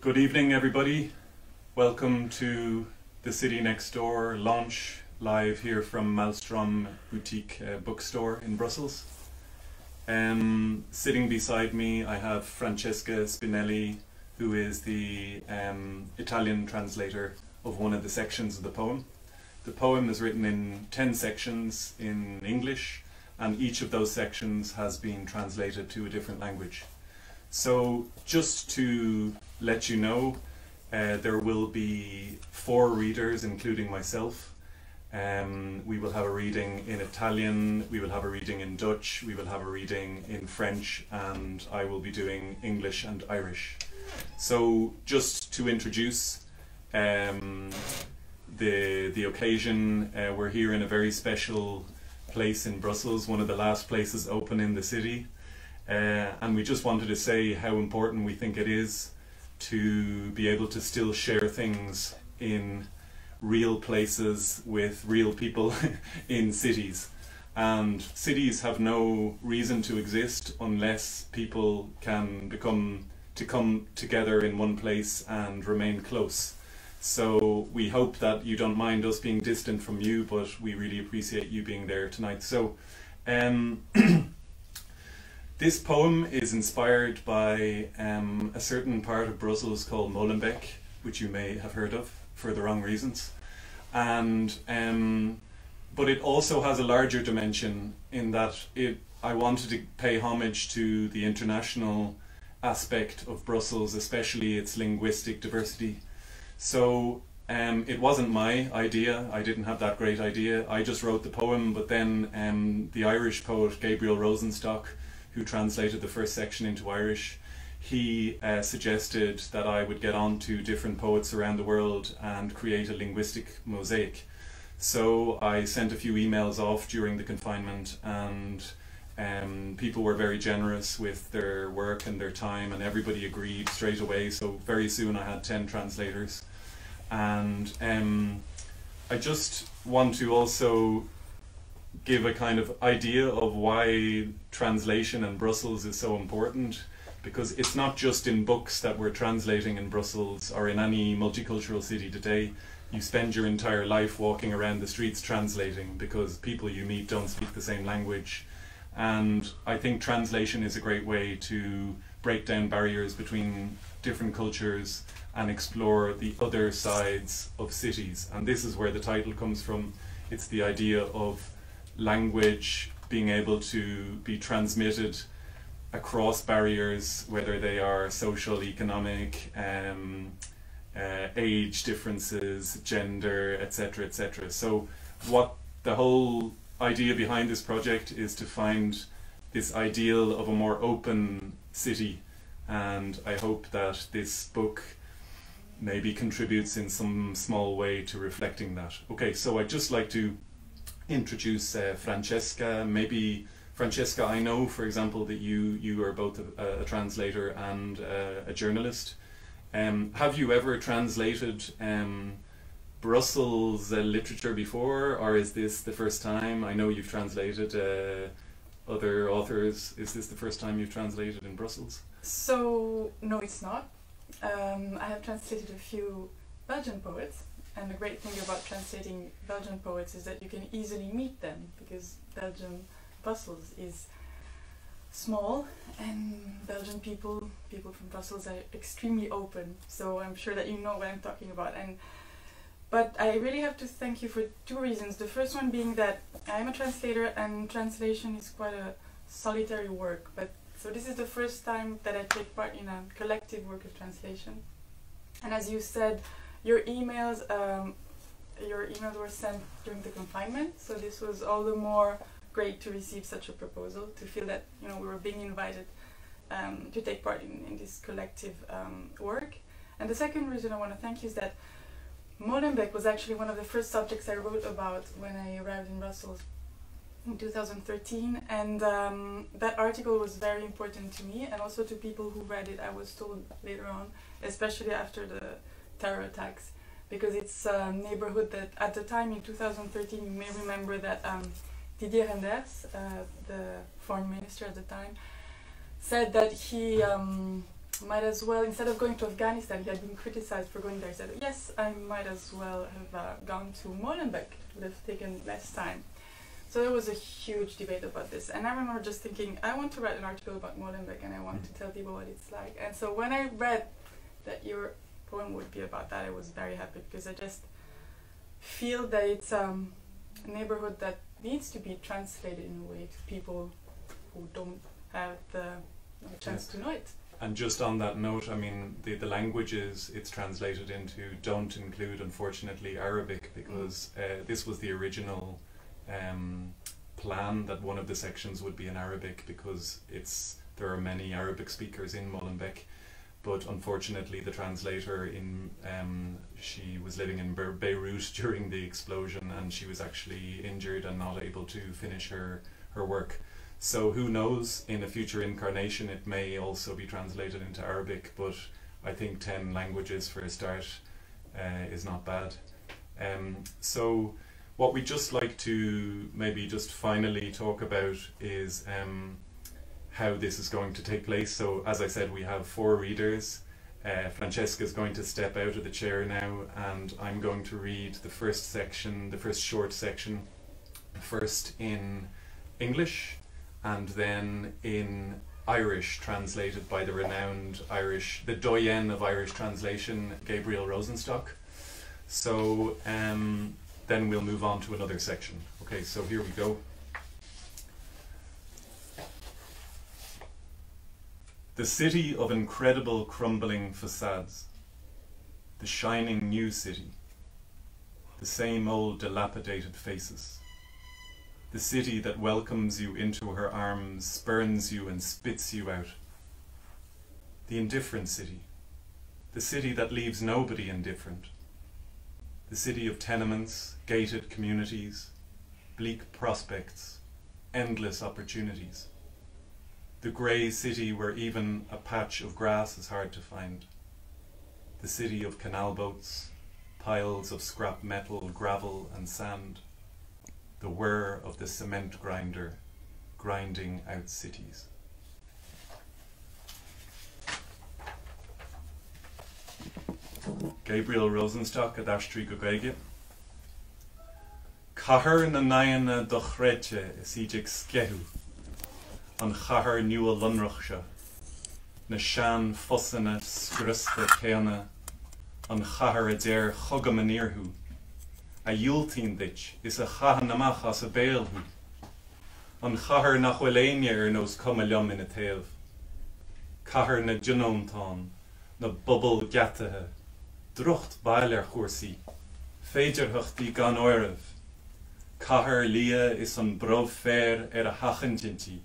Good evening, everybody. Welcome to the City Next Door launch, live here from maelstrÖm boutique bookstore in Brussels. Sitting beside me I have Francesca Spinelli, who is the Italian translator of one of the sections of the poem. The poem is written in 10 sections in English, and each of those sections has been translated to a different language. So just to let you know, there will be 4 readers, including myself. We will have a reading in Italian, we will have a reading in Dutch, we will have a reading in French, and I will be doing English and Irish. So just to introduce the occasion, we're here in a very special place in Brussels, one of the last places open in the city. And we just wanted to say how important we think it is to be able to still share things in real places with real people in cities. And cities have no reason to exist unless people can come together in one place and remain close. So we hope that you don't mind us being distant from you, but we really appreciate you being there tonight. So this poem is inspired by a certain part of Brussels called Molenbeek, which you may have heard of for the wrong reasons. And but it also has a larger dimension in that I wanted to pay homage to the international aspect of Brussels, especially its linguistic diversity. So it wasn't my idea, I didn't have that great idea, I just wrote the poem, but then the Irish poet Gabriel Rosenstock, who translated the first section into Irish, he suggested that I would get on to different poets around the world and create a linguistic mosaic. So I sent a few emails off during the confinement, and people were very generous with their work and their time, and everybody agreed straight away. So very soon I had 10 translators. And I just want to also give a kind of idea of why translation in Brussels is so important, because it's not just in books that we're translating in Brussels or in any multicultural city today. You spend your entire life walking around the streets translating because people you meet don't speak the same language. And I think translation is a great way to break down barriers between different cultures and explore the other sides of cities. And this is where the title comes from. It's the idea of language being able to be transmitted across barriers, whether they are social, economic, age differences, gender, etc., etc. So what the whole idea behind this project is to find this ideal of a more open city, and I hope that this book maybe contributes in some small way to reflecting that. Okay, so I'd just like to introduce Francesca. Maybe Francesca, I know, for example, that you are both a translator and a journalist. Have you ever translated Brussels literature before, or is this the first time? I know you've translated other authors. Is this the first time you've translated in Brussels? So, no, it's not. I have translated a few Belgian poets. And the great thing about translating Belgian poets is that you can easily meet them, because Brussels is small, and Belgian people from Brussels are extremely open. So I'm sure that you know what I'm talking about. But I really have to thank you for 2 reasons. The first one being that I'm a translator, and translation is quite a solitary work. So this is the first time that I take part in a collective work of translation. And as you said, your emails were sent during the confinement, so this was all the more great to receive such a proposal, to feel that we were being invited to take part in this collective work. And the second reason I want to thank you is that Molenbeek was actually one of the first subjects I wrote about when I arrived in Brussels in 2013, and that article was very important to me and also to people who read it, I was told later on, especially after the terror attacks, because it's a neighborhood that at the time in 2013, you may remember that Didier Reynders, the foreign minister at the time, said that he might as well, instead of going to Afghanistan, he had been criticized for going there. He said, yes, I might as well have gone to Molenbeek. It would have taken less time. So there was a huge debate about this. And I remember just thinking, I want to write an article about Molenbeek and I want to tell people what it's like. And so when I read that your poem would be about that, I was very happy, because I just feel that it's a neighborhood that needs to be translated in a way to people who don't have the chance to know it. And just on that note, I mean, the languages it's translated into don't include, unfortunately, Arabic, because this was the original plan, that one of the sections would be in Arabic, because there are many Arabic speakers in Molenbeek. But unfortunately, the translator she was living in Beirut during the explosion, and she was actually injured and not able to finish her work. So who knows, in a future incarnation it may also be translated into Arabic, but I think 10 languages for a start is not bad. So what we'd just like to maybe just finally talk about is how this is going to take place. So as I said, we have 4 readers. Francesca is going to step out of the chair now, and I'm going to read the first section, the first short section, first in English and then in Irish, translated by the renowned the doyen of Irish translation, Gabriel Rosenstock. So then we'll move on to another section. Okay, so here we go. The city of incredible crumbling facades, the shining new city, the same old dilapidated faces, the city that welcomes you into her arms, spurns you and spits you out, the indifferent city, the city that leaves nobody indifferent, the city of tenements, gated communities, bleak prospects, endless opportunities, the grey city where even a patch of grass is hard to find, the city of canal boats, piles of scrap metal, gravel and sand, the whir of the cement grinder grinding out cities. Gabriel Rosenstock at Astri Gogege. Cahar na nayana dochreche is ijig skehu, an chahar nua lunruchsha, na shan fossana skrusta keana, an chahar adair chogamanirhu, a yultin dich is a chahan namach as a beelhu, an chahar nach welenia nos comaljum in a tev, cahar na junontan, na bubble gatahe, drucht bailer chursi, féidir huchti gan oirev, cahar lia is an brov fair a hachantinti,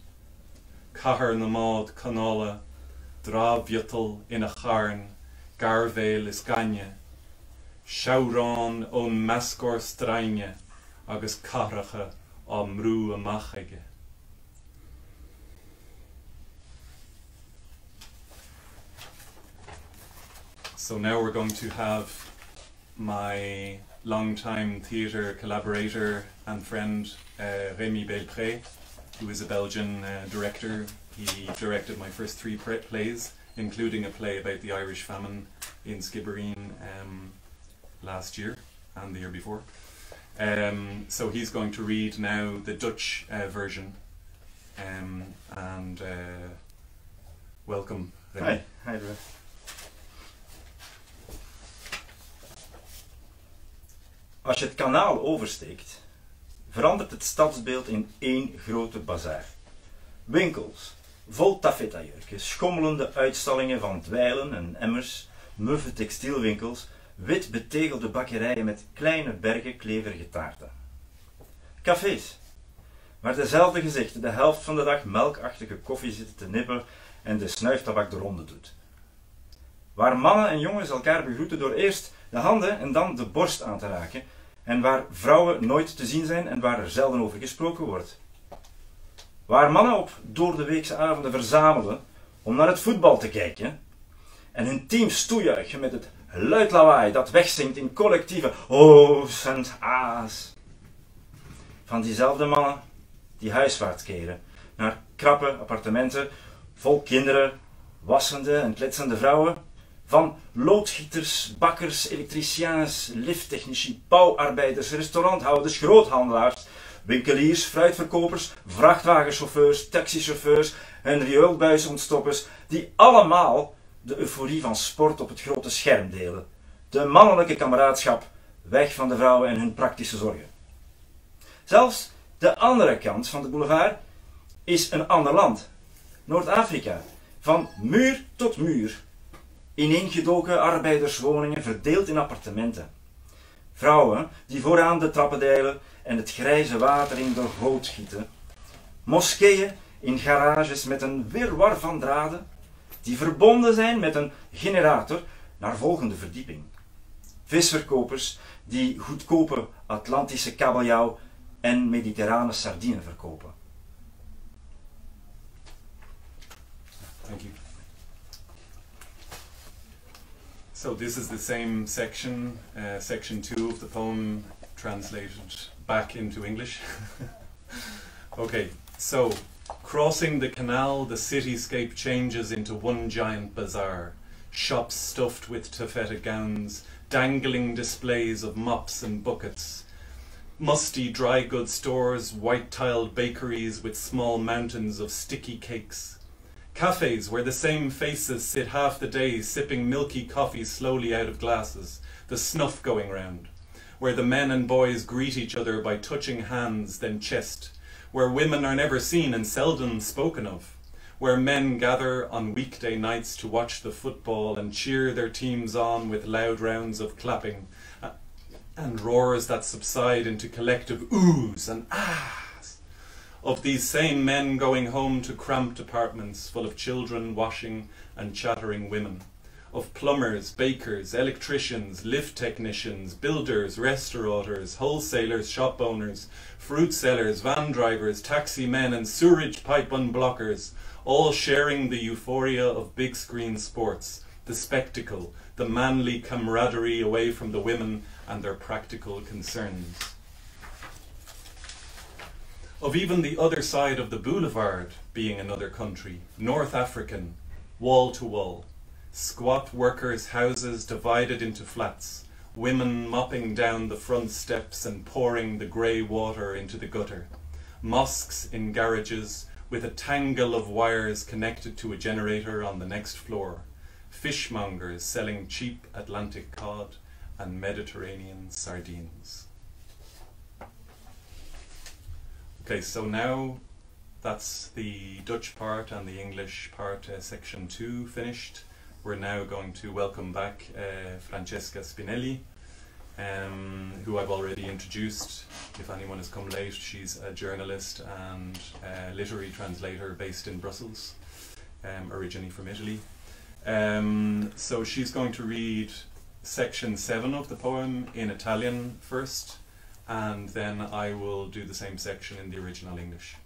cahar na maud canola, dra vjutal in a charn, garveil is ganye, Shauran on mascor straine, agus caracha a mrú amachige. So now we're going to have my long-time theatre collaborator and friend, Rémi Belpré, who is a Belgian director. He directed my first 3 plays, including a play about the Irish famine in Skibbereen last year and the year before. So he's going to read now the Dutch version. And welcome, Rémi. Hi, Drew. Als je het kanaal oversteekt, verandert het stadsbeeld in één grote bazaar. Winkels, vol taffetajurken, schommelende uitstallingen van dweilen en emmers, muffe textielwinkels, wit betegelde bakkerijen met kleine bergen kleverige taarten. Cafés, waar dezelfde gezichten de helft van de dag melkachtige koffie zitten te nippen en de snuiftabak de ronde doet. Waar mannen en jongens elkaar begroeten door eerst de handen en dan de borst aan te raken, en waar vrouwen nooit te zien zijn en waar er zelden over gesproken wordt. Waar mannen op doordeweekse avonden verzamelen om naar het voetbal te kijken en hun teams toejuichen met het luid lawaai dat wegzinkt in collectieve o's en a's. Van diezelfde mannen die huiswaarts keren naar krappe appartementen vol kinderen, wassende en kletsende vrouwen, van loodgieters, bakkers, elektriciens, lifttechnici, bouwarbeiders, restauranthouders, groothandelaars, winkeliers, fruitverkopers, vrachtwagenchauffeurs, taxichauffeurs en rioolbuisontstoppers, die allemaal de euforie van sport op het grote scherm delen. De mannelijke kameraadschap, weg van de vrouwen en hun praktische zorgen. Zelfs de andere kant van de boulevard is een ander land. Noord-Afrika, van muur tot muur. Ineengedoken arbeiderswoningen verdeeld in appartementen. Vrouwen die vooraan de trappen deilen en het grijze water in de goot gieten. Moskeeën in garages met een wirwar van draden, die verbonden zijn met een generator naar volgende verdieping. Visverkopers die goedkope Atlantische kabeljauw en mediterrane sardine verkopen. Thank you. So this is the same section, section 2 of the poem, translated back into English. Okay, so crossing the canal, the cityscape changes into one giant bazaar. Shops stuffed with taffeta gowns, dangling displays of mops and buckets. Musty dry goods stores, white-tiled bakeries with small mountains of sticky cakes. Cafes where the same faces sit half the day sipping milky coffee slowly out of glasses, the snuff going round. Where the men and boys greet each other by touching hands, then chest. Where women are never seen and seldom spoken of. Where men gather on weekday nights to watch the football and cheer their teams on with loud rounds of clapping and roars that subside into collective oohs and ahs of these same men going home to cramped apartments full of children washing and chattering women, of plumbers, bakers, electricians, lift technicians, builders, restaurateurs, wholesalers, shop owners, fruit sellers, van drivers, taxi men and sewerage pipe unblockers, all sharing the euphoria of big screen sports, the spectacle, the manly camaraderie away from the women and their practical concerns. Of even the other side of the boulevard being another country, North African, wall to wall, squat workers' houses divided into flats, women mopping down the front steps and pouring the grey water into the gutter, mosques in garages with a tangle of wires connected to a generator on the next floor, fishmongers selling cheap Atlantic cod and Mediterranean sardines. Okay, so now that's the Dutch part and the English part, section 2 finished. We're now going to welcome back Francesca Spinelli, who I've already introduced. If anyone has come late, she's a journalist and a literary translator based in Brussels, originally from Italy. So she's going to read section 7 of the poem in Italian first, and then I will do the same section in the original English.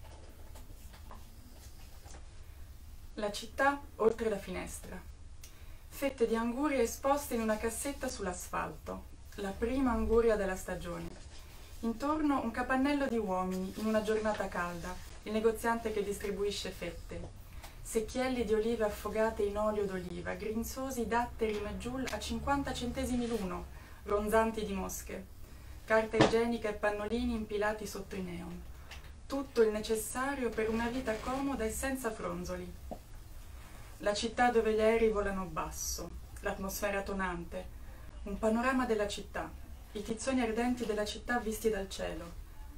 La città oltre la finestra. Fette di anguria esposte in una cassetta sull'asfalto. La prima anguria della stagione. Intorno un capannello di uomini in una giornata calda, il negoziante che distribuisce fette. Secchielli di olive affogate in olio d'oliva, grinzosi datteri Medjool a 50 centesimi l'uno, ronzanti di mosche. Carta igienica e pannolini impilati sotto i neon. Tutto il necessario per una vita comoda e senza fronzoli. La città dove gli aerei volano basso, l'atmosfera tonante, un panorama della città, i tizzoni ardenti della città visti dal cielo,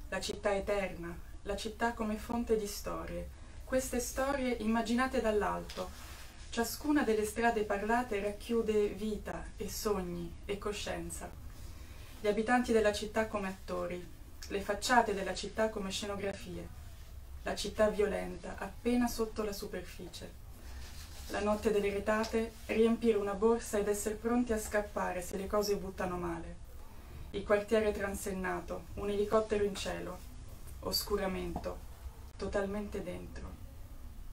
la città eterna, la città come fonte di storie, queste storie immaginate dall'alto. Ciascuna delle strade parlate racchiude vita e sogni e coscienza. Gli abitanti della città come attori, le facciate della città come scenografie, la città violenta appena sotto la superficie. La notte delle retate, riempire una borsa ed essere pronti a scappare se le cose buttano male. Il quartiere transennato, un elicottero in cielo, oscuramento, totalmente dentro.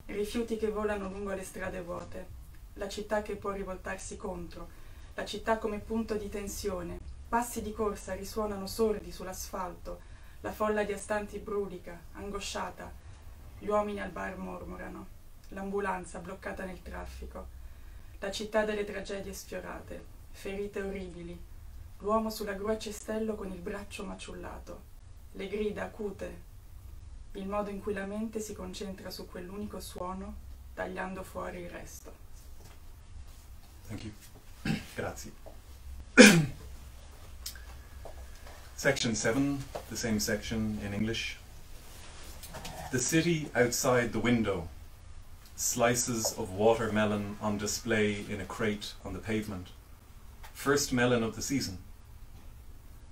Rifiuti che volano lungo le strade vuote, la città che può rivoltarsi contro, la città come punto di tensione. Passi di corsa risuonano sordi sull'asfalto, la folla di astanti brulica, angosciata, gli uomini al bar mormorano. l'ambulanza bloccata nel traffico, la città delle tragedie sfiorate, ferite orribili, l'uomo sulla gru a cestello con il braccio maciullato, le grida acute, il modo in cui la mente si concentra su quell'unico suono, tagliando fuori il resto. Thank you. Grazie. Section 7, the same section in English. The city outside the window. Slices of watermelon on display in a crate on the pavement. First melon of the season.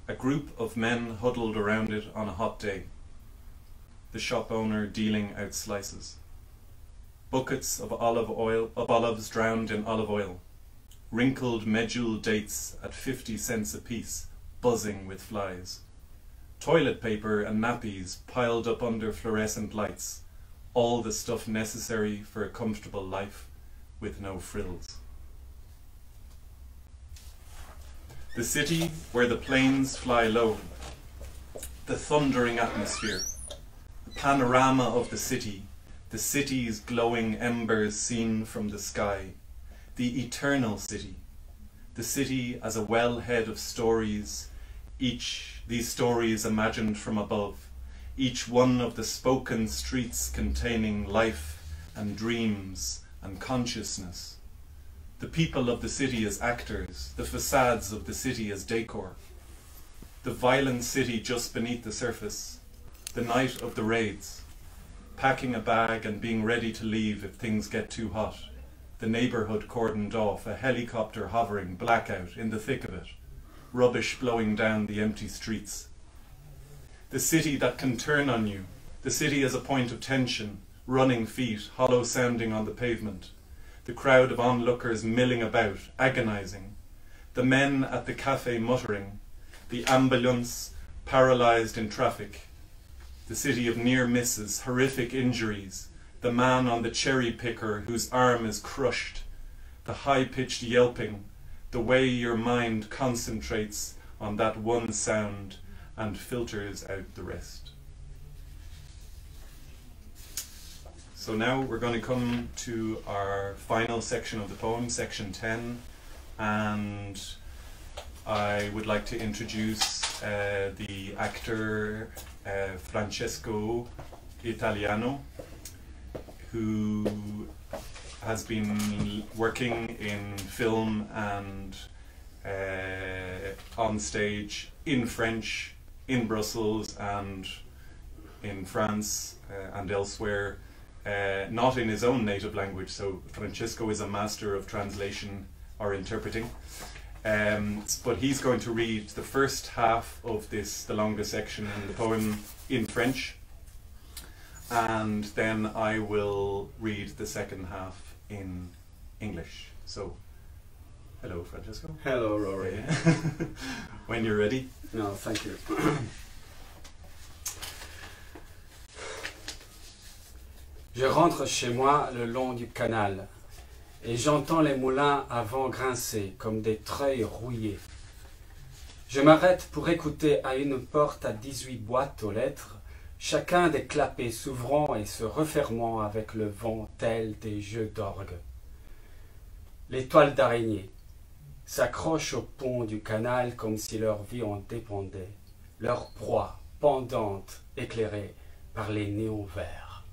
A group of men huddled around it on a hot day. The shop owner dealing out slices. Buckets of olives drowned in olive oil. Wrinkled medjool dates at 50 cents apiece, buzzing with flies. Toilet paper and nappies piled up under fluorescent lights. All the stuff necessary for a comfortable life with no frills. The city where the planes fly low. The thundering atmosphere. The panorama of the city's glowing embers seen from the sky. The eternal city. The city as a wellhead of stories, these stories imagined from above. Each one of the spoken streets containing life and dreams and consciousness. The people of the city as actors, the facades of the city as decor. The violent city just beneath the surface, the night of the raids. Packing a bag and being ready to leave if things get too hot. The neighbourhood cordoned off, a helicopter hovering, blackout, in the thick of it. Rubbish blowing down the empty streets. The city that can turn on you, the city as a point of tension, running feet, hollow sounding on the pavement, the crowd of onlookers milling about, agonizing, the men at the cafe muttering, the ambulance paralysed in traffic, the city of near misses, horrific injuries, the man on the cherry picker whose arm is crushed, the high-pitched yelping, the way your mind concentrates on that one sound and filters out the rest. So now we're going to come to our final section of the poem, section 10, and I would like to introduce the actor Francesco Italiano, who has been working in film and on stage in French, in Brussels and in France and elsewhere, not in his own native language. So Francesco is a master of translation or interpreting. But he's going to read the first half of this, the longest section in the poem, in French, and then I will read the second half in English. So, hello Francesco. Hello Rory. When you're ready. No, thank you. Je rentre chez moi le long du canal et j'entends les moulins à vent grincer comme des treuils rouillés. Je m'arrête pour écouter à une porte à 18 boîtes aux lettres, chacun des clapets s'ouvrant et se refermant avec le vent tel des jeux d'orgue. Les toiles d'araignée s'accrochent au pont du canal comme si leur vie en dépendait, leur proie pendante éclairée par les néons verts.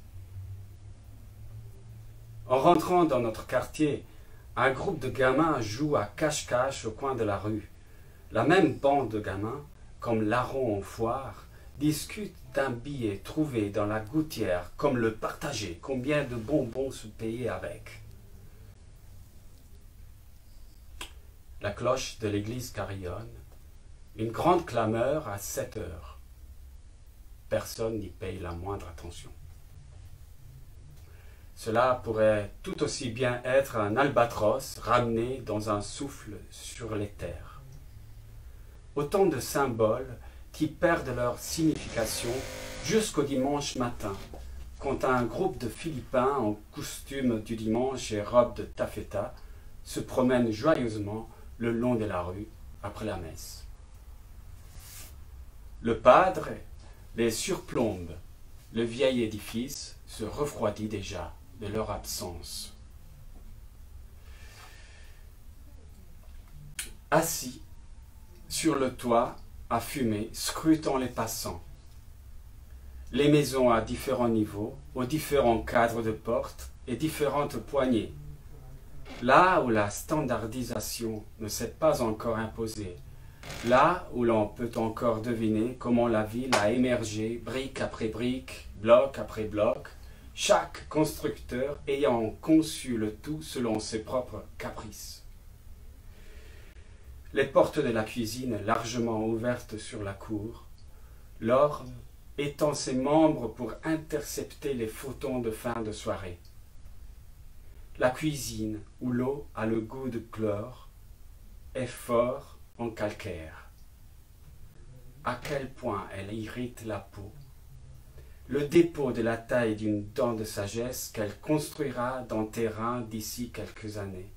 En rentrant dans notre quartier, un groupe de gamins joue à cache-cache au coin de la rue. La même bande de gamins, comme larrons en foire, discute d'un billet trouvé dans la gouttière, comme le partager, combien de bonbons se payer avec. La cloche de l'église carillonne, une grande clameur à 7 heures. Personne n'y paye la moindre attention. Cela pourrait tout aussi bien être un albatros ramené dans un souffle sur les terres. Autant de symboles qui perdent leur signification jusqu'au dimanche matin, quand un groupe de Philippins en costume du dimanche et robe de taffeta se promène joyeusement le long de la rue après la messe. Le padre les surplombe, le vieil édifice se refroidit déjà de leur absence. Assis sur le toit à fumer, scrutant les passants. Les maisons à différents niveaux, aux différents cadres de portes et différentes poignées. Là où la standardisation ne s'est pas encore imposée, là où l'on peut encore deviner comment la ville a émergé, brique après brique, bloc après bloc, chaque constructeur ayant conçu le tout selon ses propres caprices. Les portes de la cuisine largement ouvertes sur la cour, leurs étant ses membres pour intercepter les photons de fin de soirée. La cuisine où l'eau a le goût de chlore est fort en calcaire. À quel point elle irrite la peau. Le dépôt de la taille d'une dent de sagesse qu'elle construira dans tes reins d'ici quelques années.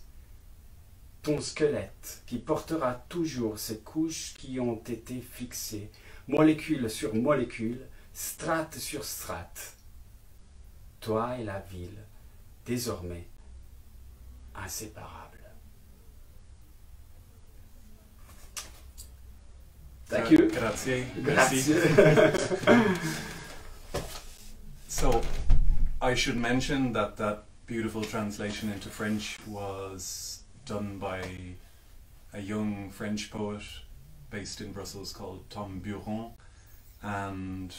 Ton squelette qui portera toujours ces couches qui ont été fixées, molécule sur molécule, strate sur strate. Toi et la ville, désormais inséparables. Thank you. Grazie. Grazie. So, I should mention that that beautiful translation into French was done by a young French poet based in Brussels called Tom Buron, and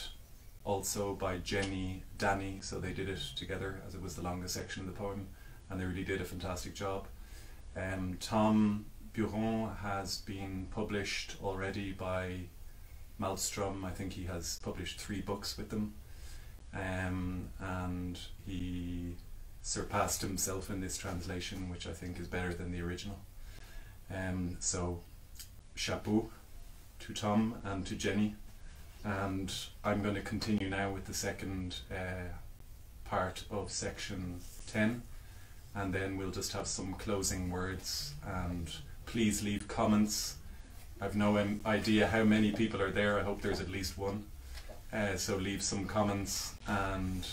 also by Jenny Danny, so they did it together as it was the longest section of the poem, and they really did a fantastic job. Tom Buron has been published already by maelstrÖm. I think he has published 3 books with them, and he surpassed himself in this translation, which I think is better than the original. So chapeau to Tom and to Jenny, and I'm going to continue now with the second part of section 10, and then we'll just have some closing words, and please leave comments. I've no idea how many people are there. I hope there's at least one, so leave some comments and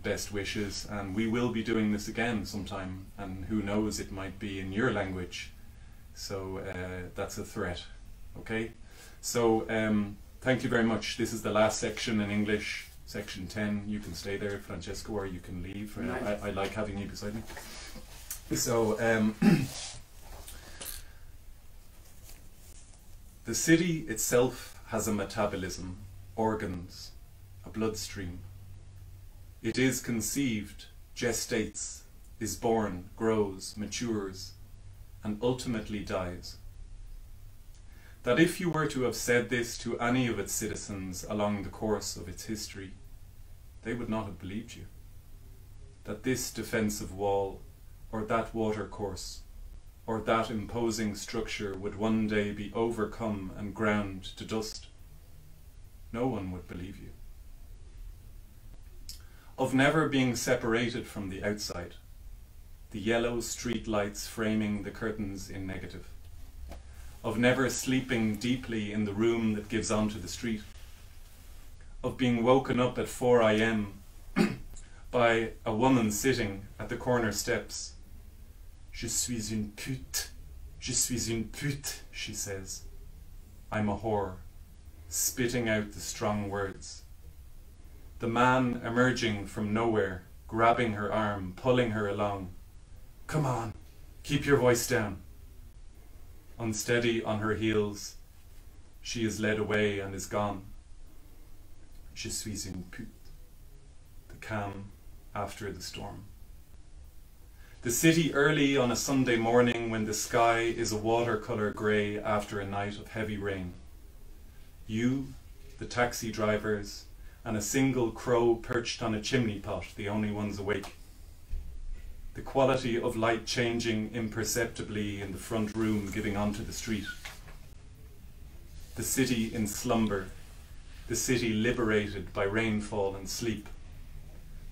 best wishes, and we will be doing this again sometime, and who knows, it might be in your language, so that's a threat. Okay, so thank you very much. This is the last section in English, section 10. You can stay there, Francesco, or you can leave. Nice. I like having you beside me. So the city itself has a metabolism, organs, a bloodstream. It is conceived, gestates, is born, grows, matures, and ultimately dies. That if you were to have said this to any of its citizens along the course of its history, they would not have believed you. That this defensive wall, or that watercourse, or that imposing structure would one day be overcome and ground to dust. No one would believe you. Of never being separated from the outside, the yellow street lights framing the curtains in negative. Of never sleeping deeply in the room that gives onto the street. Of being woken up at 4 AM by a woman sitting at the corner steps. Je suis une pute, je suis une pute, she says. I'm a whore, spitting out the strong words. The man emerging from nowhere, grabbing her arm, pulling her along. Come on, keep your voice down. Unsteady on her heels, she is led away and is gone. Je suis une pute. The calm after the storm. The city early on a Sunday morning when the sky is a watercolour grey after a night of heavy rain. You, the taxi drivers, and a single crow perched on a chimney pot, the only ones awake. The quality of light changing imperceptibly in the front room giving onto the street. The city in slumber, the city liberated by rainfall and sleep.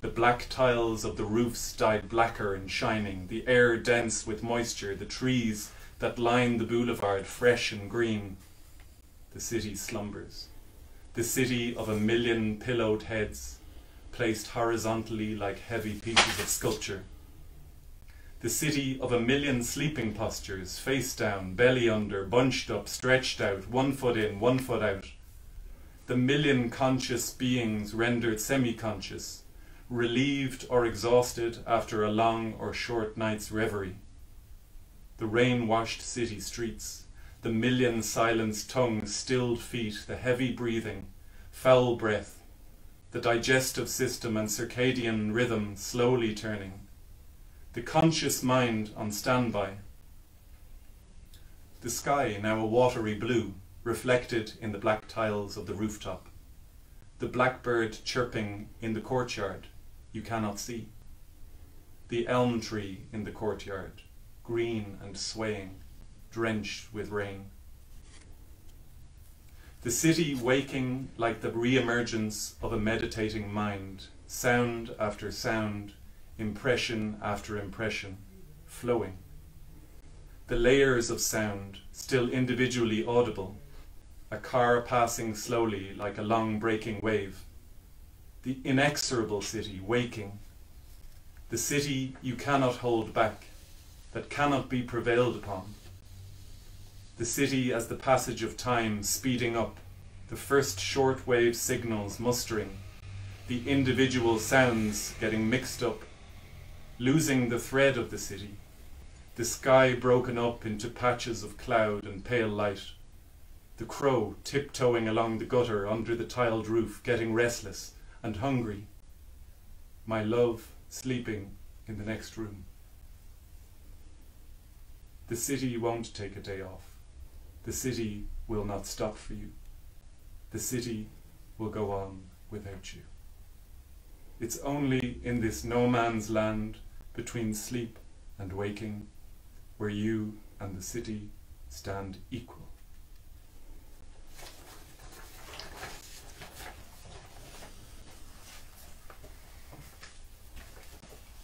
The black tiles of the roofs dyed blacker and shining, the air dense with moisture, the trees that line the boulevard fresh and green. The city slumbers. The city of a million pillowed heads, placed horizontally like heavy pieces of sculpture. The city of a million sleeping postures, face down, belly under, bunched up, stretched out, 1 foot in, 1 foot out. The million conscious beings rendered semi-conscious, relieved or exhausted after a long or short night's reverie. The rain-washed city streets, the million silenced tongues, stilled feet, the heavy breathing, foul breath, the digestive system and circadian rhythm slowly turning. The conscious mind on standby. The sky now a watery blue, reflected in the black tiles of the rooftop. The blackbird chirping in the courtyard, you cannot see. The elm tree in the courtyard, green and swaying, drenched with rain. The city waking like the re-emergence of a meditating mind, sound after sound, impression after impression, flowing. The layers of sound, still individually audible, a car passing slowly like a long breaking wave. The inexorable city waking, the city you cannot hold back, that cannot be prevailed upon. The city as the passage of time speeding up, the first shortwave signals mustering, the individual sounds getting mixed up, losing the thread of the city, the sky broken up into patches of cloud and pale light, the crow tiptoeing along the gutter under the tiled roof, getting restless and hungry, my love sleeping in the next room. The city won't take a day off. The city will not stop for you. The city will go on without you. It's only in this no man's land between sleep and waking where you and the city stand equal.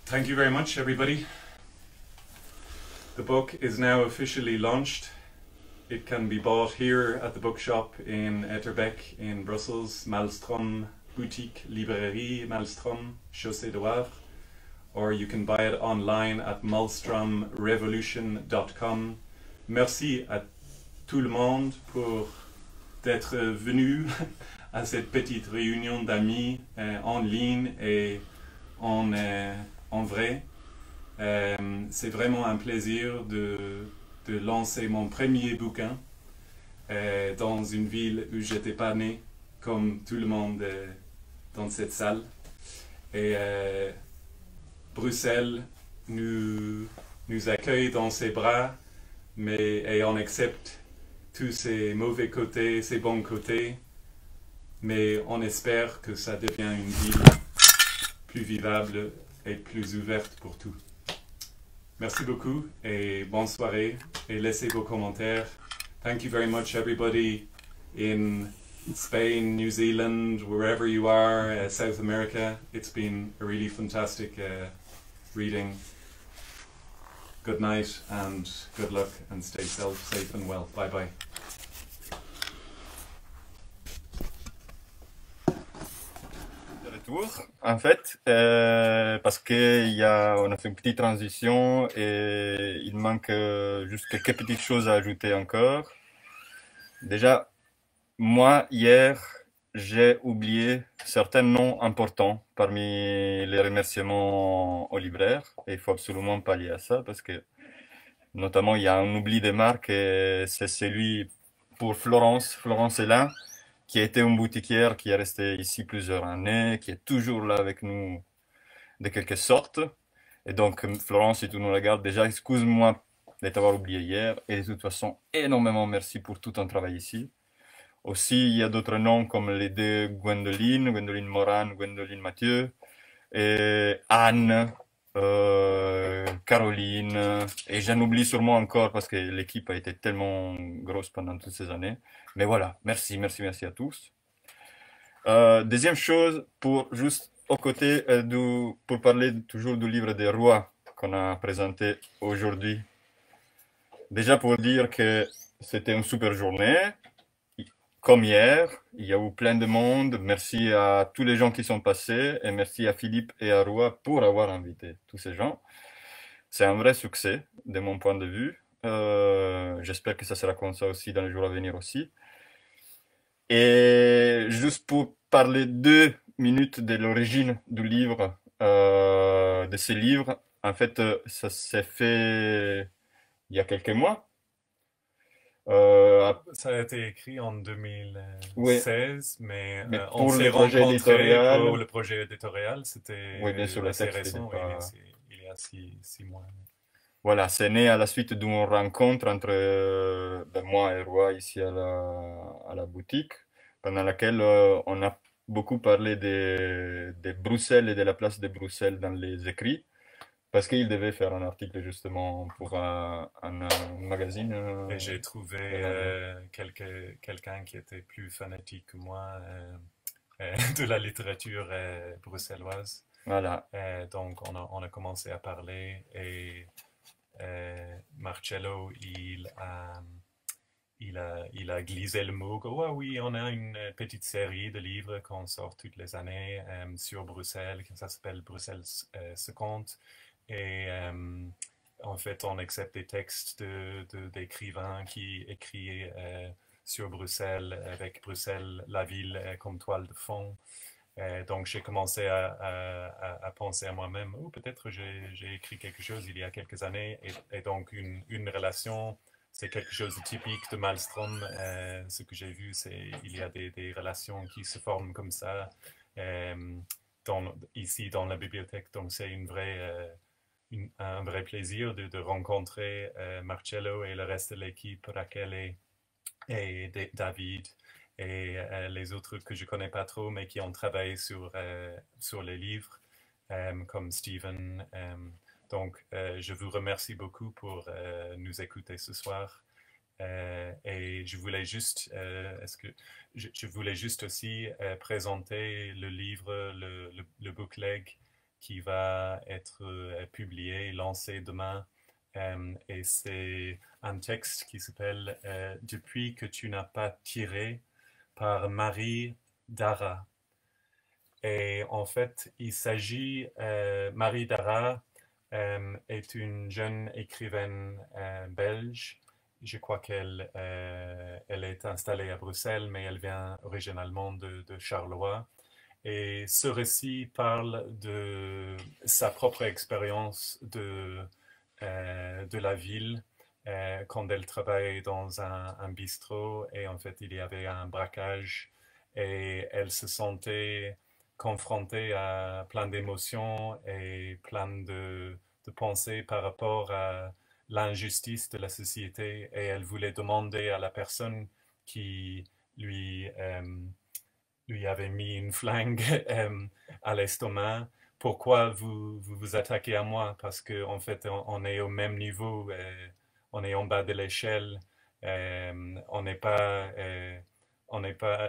Thank you very much, everybody. The book is now officially launched. It can be bought here at the bookshop in Etterbeek in Brussels, maelstrÖm boutique librairie maelstrÖm, chaussée de Wavre, or you can buy it online at maelströmrevolution.com. Merci à tout le monde pour d'être venu à cette petite réunion d'amis en ligne et en vrai. C'est vraiment un plaisir de lancer mon premier bouquin dans une ville où j'étais pas né, comme tout le monde dans cette salle. Et Bruxelles nous accueille dans ses bras, et on accepte tous ses mauvais côtés, ses bons côtés, mais on espère que ça devient une ville plus vivable et plus ouverte pour tout. Merci beaucoup et bonne soirée et laissez vos commentaires. Thank you very much everybody in Spain, New Zealand, wherever you are, South America. It's been a really fantastic reading. Good night and good luck and stay safe and well. Bye bye. En fait, parce on a fait une petite transition et il manque juste quelques petites choses à ajouter encore. Déjà, moi, hier, j'ai oublié certains noms importants parmi les remerciements aux libraires. Et il faut absolument pallier à ça parce que, notamment, il y a un oubli des marques et c'est celui pour Florence Hélin, qui a été une boutiquière, qui est restée ici plusieurs années, qui est toujours là avec nous de quelque sorte. Et donc, Florence, si tu nous regardes, déjà, excuse-moi de t'avoir oublié hier. Et de toute façon, énormément merci pour tout ton travail ici. Aussi, il y a d'autres noms comme les deux Gwendoline Moran, Gwendoline Mathieu, et Anne, Caroline, et j'en oublie sûrement encore parce que l'équipe a été tellement grosse pendant toutes ces années. Mais voilà, merci à tous. Deuxième chose, juste au côté, pour parler toujours du livre des Rua qu'on a présenté aujourd'hui. Déjà pour dire que c'était une super journée. comme hier, il y a eu plein de monde. Merci à tous les gens qui sont passés et merci à Philippe et à Rua pour avoir invité tous ces gens. C'est un vrai succès de mon point de vue. J'espère que ça sera comme ça aussi dans les jours à venir aussi. Et juste pour parler 2 minutes de l'origine du livre, de ce livre, en fait, ça s'est fait il y a quelques mois. Ça a été écrit en Oui, 2016, mais mais on pour s'est le projet rencontrés pour éditorial, le projet éditorial. C'était oui, bien sûr, le assez texte n'était récent, pas. il y a 6 mois. Voilà, c'est né à la suite d'une rencontre entre ben, moi et Roi ici à la boutique, pendant laquelle on a beaucoup parlé de Bruxelles et de la place de Bruxelles dans les écrits, parce qu'il devait faire un article justement pour un magazine Et j'ai trouvé en anglais. quelqu'un qui était plus fanatique que moi de la littérature bruxelloise. Voilà, Donc on a commencé à parler et Marcello, il a glissé le mot que ouais, oui, on a une petite série de livres qu'on sort toutes les années sur Bruxelles, ça s'appelle Bruxelles se compte. Et en fait, on accepte des textes d'écrivains qui écrivent sur Bruxelles, avec Bruxelles, la ville, comme toile de fond. Donc, j'ai commencé à penser à moi-même, oh, peut-être j'ai écrit quelque chose il y a quelques années. Et donc, une relation, c'est quelque chose de typique de maelstrÖm. Ce que j'ai vu, c'est il y a des relations qui se forment comme ça ici dans la bibliothèque. Donc, c'est un vrai plaisir de rencontrer Marcello et le reste de l'équipe, Raquel et David et les autres que je connais pas trop, mais qui ont travaillé sur les livres, comme Steven. Donc, je vous remercie beaucoup pour nous écouter ce soir. Et je voulais juste, je voulais juste aussi présenter le livre, le bookleg qui va être publié, lancé demain. Et c'est un texte qui s'appelle Depuis que tu n'as pas tiré par Marie Dara. Et en fait, il s'agit, Marie Dara est une jeune écrivaine belge. Je crois qu'elle elle est installée à Bruxelles, mais elle vient originalement de Charleroi. Et ce récit parle de sa propre expérience de la ville quand elle travaille dans un bistrot et en fait il y avait un braquage et elle se sentait confrontée à plein d'émotions et plein de pensées par rapport à l'injustice de la société et elle voulait demander à la personne qui lui lui avait mis une flingue à l'estomac. Pourquoi vous attaquez à moi? Parce qu'en fait, on est au même niveau, on est en bas de l'échelle, on n'est pas,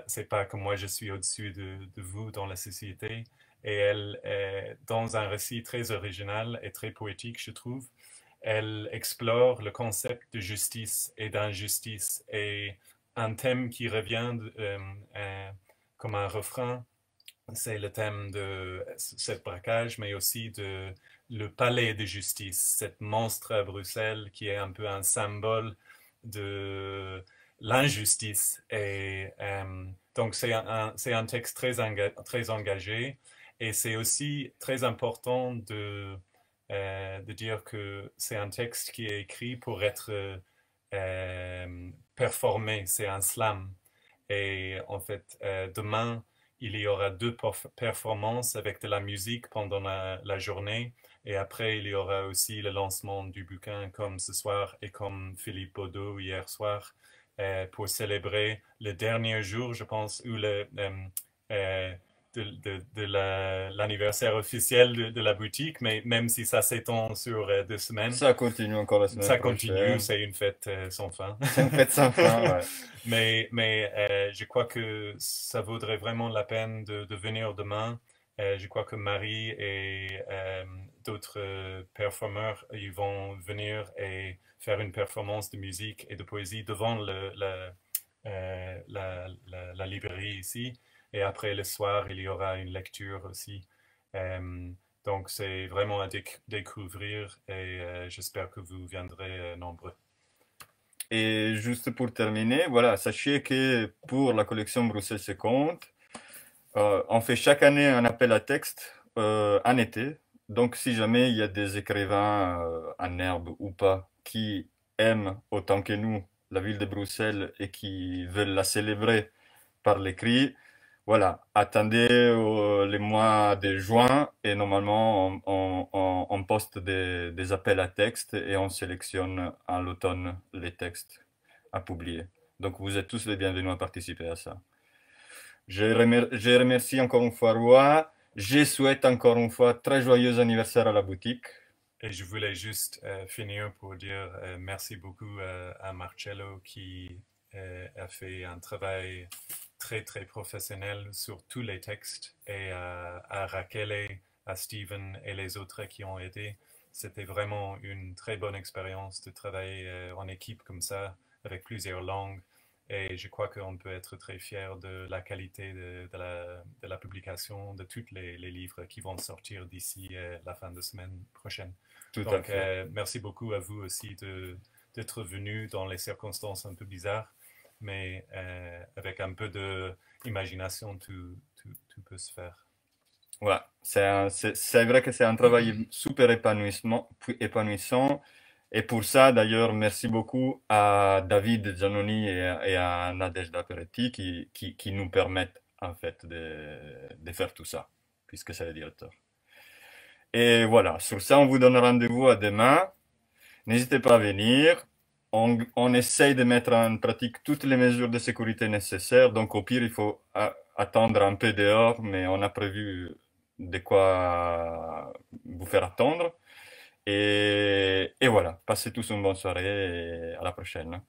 c'est pas que moi je suis au-dessus de vous dans la société. Et elle, dans un récit très original et très poétique, je trouve, elle explore le concept de justice et d'injustice et un thème qui revient comme un refrain, c'est le thème de ce braquage, mais aussi de le palais de justice, cette monstre à Bruxelles qui est un peu un symbole de l'injustice. Et donc c'est un texte très engagé et c'est aussi très important de dire que c'est un texte qui est écrit pour être performé, c'est un slam. Et en fait, demain, il y aura 2 performances avec de la musique pendant la journée. Et après, il y aura aussi le lancement du bouquin comme ce soir et comme Philippe Baudot hier soir pour célébrer le dernier jour, je pense, où euh, l'anniversaire officiel de la boutique. Mais même si ça s'étend sur 2 semaines, ça continue encore la semaine ça continue, prochaine. c'est une fête sans fin. C'est une fête sans fin, ouais. Mais je crois que ça vaudrait vraiment la peine de venir demain. Je crois que Marie et d'autres performeurs, ils vont venir et faire une performance de musique et de poésie devant la librairie ici. Et après le soir, il y aura une lecture aussi. Donc c'est vraiment à découvrir et j'espère que vous viendrez nombreux. Et juste pour terminer, voilà, sachez que pour la collection Bruxelles et conte, on fait chaque année un appel à texte en été. Donc si jamais il y a des écrivains en herbe ou pas qui aiment autant que nous la ville de Bruxelles et qui veulent la célébrer par l'écrit, voilà, attendez les mois de juin et normalement on poste des appels à texte et on sélectionne en l'automne les textes à publier. Donc vous êtes tous les bienvenus à participer à ça. Je remercie encore une fois Rua. Je souhaite encore une fois très joyeux anniversaire à la boutique. Et je voulais juste finir pour dire merci beaucoup à Marcello qui a fait un travail très très professionnel sur tous les textes et à Raquel, à Steven et les autres qui ont aidé. C'était vraiment une très bonne expérience de travailler en équipe comme ça avec plusieurs langues. Et je crois qu'on peut être très fier de la qualité de la publication de tous les livres qui vont sortir d'ici la fin de semaine prochaine. Tout à Donc, fait. merci beaucoup à vous aussi d'être venu dans les circonstances un peu bizarres, mais avec un peu d'imagination, tout peut se faire. Ouais, c'est vrai que c'est un travail super épanouissant. Et pour ça, d'ailleurs, merci beaucoup à David Giannoni et à Nadezhda Peretti qui nous permettent en fait de faire tout ça, puisque c'est le directeur. Et voilà, sur ça, on vous donne rendez-vous à demain. N'hésitez pas à venir. On essaye de mettre en pratique toutes les mesures de sécurité nécessaires. Donc, au pire, il faut attendre un peu dehors, mais on a prévu de quoi vous faire attendre. Et voilà, passez tous une bonne soirée et à la prochaine.